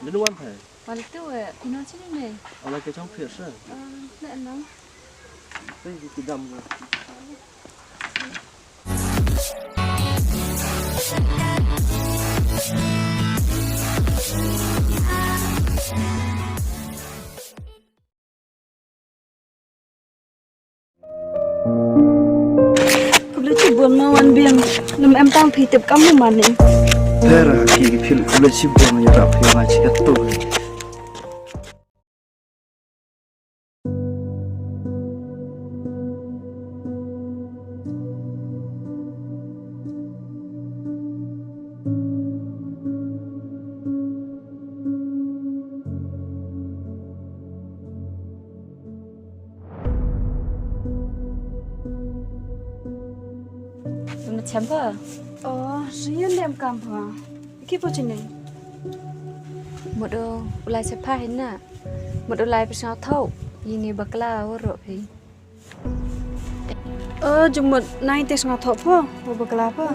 Đến luôn phải. Vào itu thì nó chứ này. Ở lại cái trong phía sau. Nè nó. Đây cái đầm rồi. Buồn mà ăn biếng, nằm em tăng phi tập cắm mà nè. Thế là khi cái phim cũng lên chim buồn mà gặp phim mà chỉ cắt tổ. Chấm vào. Riêng em cầm vào. Cái bộ chuyện này. Một đôi lại sẽ phá hết nè. Một đôi lại bị sao thâu. Ini bakla rồi thì. Chúng một nay tết ngọt thọ phơ, bộ bạc lá phơ.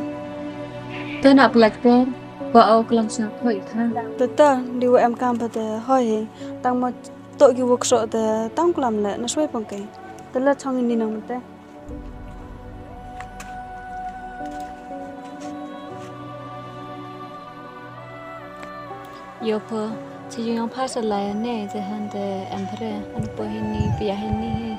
Tên nào lại tên? Vợ ông làm sao vậy ha? Tớ đi vào em cầm vào tớ hỏi tăng một tội cái cuộc sợ tớ tăng làm lại nó xoay bằng cái. Tớ là cho người đi nào một tớ. Yo po, chỉ dùng phá sờ lại nè, thì hắn để em phải anh po hini, bây giờ hini.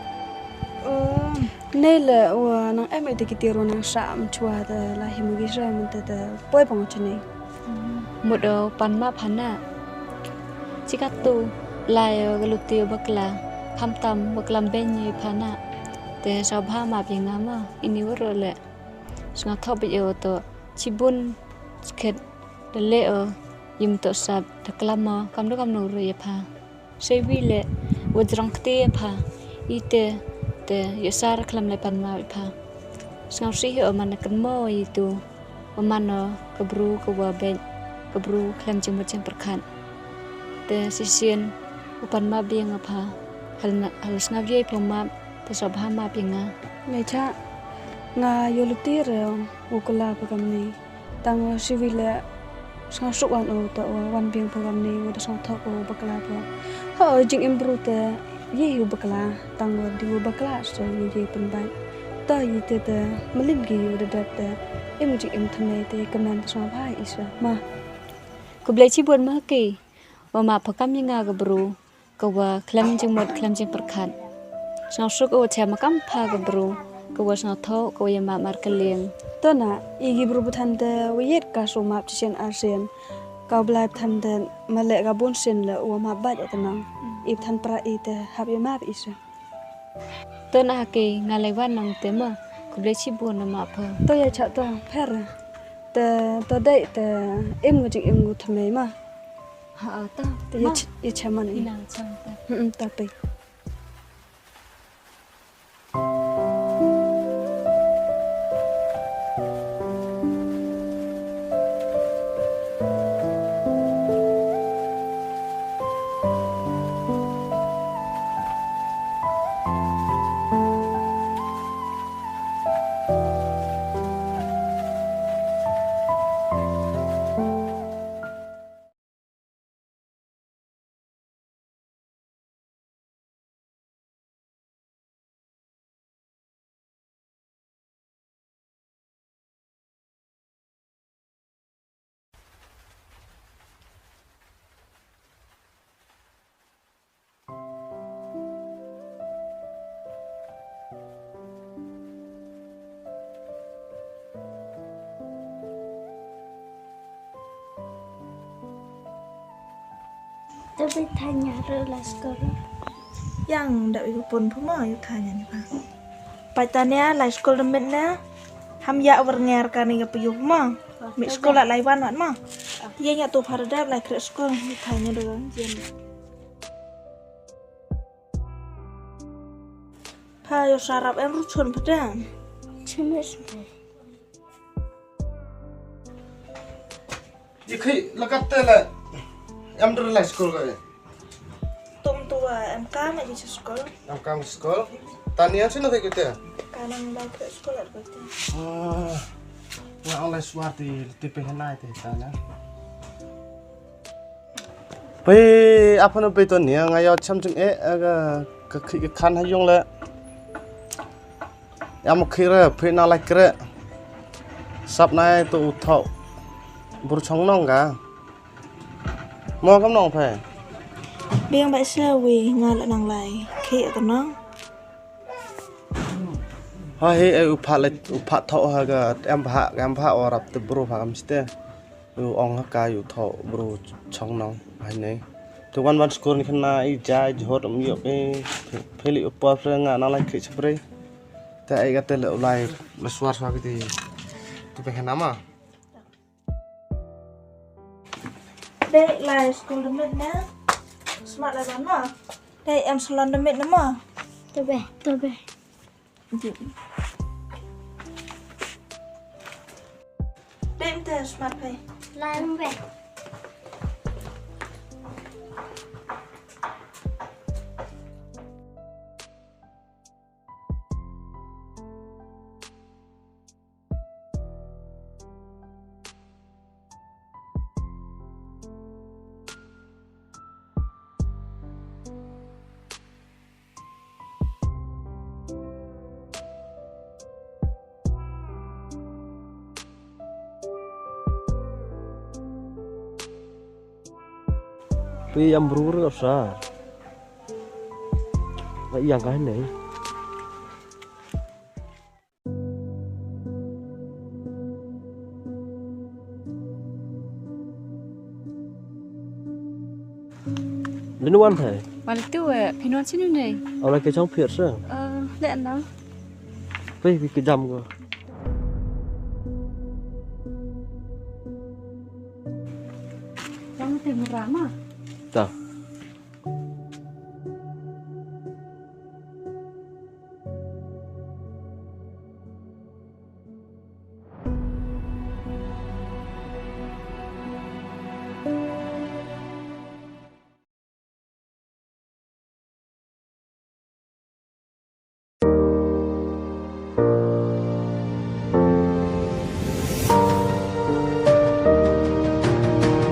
Này là nàng em ấy thì cái tiền nàng sạm chua tớ là hiểm cái ra mình tớ bơi bằng chuyện này. Một đồ pan ma pan à. Chỉ cắt tu lại cái lụt tiêu bạc là tham tâm bạc làm bên như pan à. Để sau ba mà bị ngắm à, ini vừa lệ. Ngắt thọ bây giờ tớ chỉ bún kết để lệ ở yếm tớ sập thật lắm mà cầm được cầm nụ rồi pa. Sẽ vì lệ vừa rong tê pa, ite te yasar kelam le pan ma pa. Ngau sih ở mana kan mo itu. Mana kebru kewa ben kebru kelam jeng macam perkan. Te sisian upan ma biang apa. Hal ngavye poma te sobha ma bianga. Ngày cha nga yoluti rồi ukula program này tăng civil sang suk an o ta wan biang program này udah sang thok o bakla pro ha jing improve ye hu bakla tăng di bakla so ye penbai ta ye te melin gi udah dat em jing em thane te kaman sang bhai isa ma Ku beli cibuan mah ki. Mama pakam nga gabru. Kawa kelam jeng mod kelam jeng perkan. Sang suk o cha makam pa gabru. Kawa sang thok kawa ye ma mar keliang. ta na igi bru than te wiyet ka so map chen arsen ka blai than te male ga bon sen le o ma ba ja tanang ip than pra ite hab ye map isa Tên a kỳ ngà lấy văn nòng tế mà cũng lấy chi buồn là mà phơ. tôi ya cha ta pher te dei te em ngu jing em ngu thame ma Ta te ye cha man đi nào chăng ta. ta pe Tôi biết thay nhà rồi là sekolah. Yang dak ibu pun puma yu tanya ni pa. Paitanya lai sekolah demen na. Ham ya overnger kan ni pe yu puma. Mi sekolah lai wan wan ma. Ye nya tu parada lai kre sekolah yu tanya doang jen. Pa yo sarap em ruchun pada. Cuma Chị khi là cắt tên là em đưa lại school rồi. Tum tua em ka ma di sekolah. Em cam school. Tanian sih nanti kita. Kanang lai kre sekolah berarti. Nggak oleh suar di pengen naik teh tanya. apa nak betul ni? Ngayat macam ke kan hayung le. Yang kira nak lagi kira. Sắp nay tụ thọ buru chong nong cả mua cắm nong phải biang bãi sơ vì ngài lại nàng lại khi ở tận nó hơi ấy uphat thọ ha cái em phạ ở rập từ buru phạ cầm sте ong hắc ca thọ buru chong nong hay này tu văn school này na ai trái hot nhiều cái phê liệu pa phê ngà nó lại khi spray tại ai cái tên liệu lại là xóa cái gì tu pengen nama đây là school đâm mệt nhá smart là bắn mà đây em salon đâm mệt nữa mà tôi về đây em tên smart phải lại không về Tapi yang berurut besar. Vậy yang cái này. Đến quan thể. Mà tiêu phi non xin này. Ông là cái trong phiệt sao? Lệ ăn đâu? Vậy cái dầm cơ. Đang thêm một rám à? Dạ.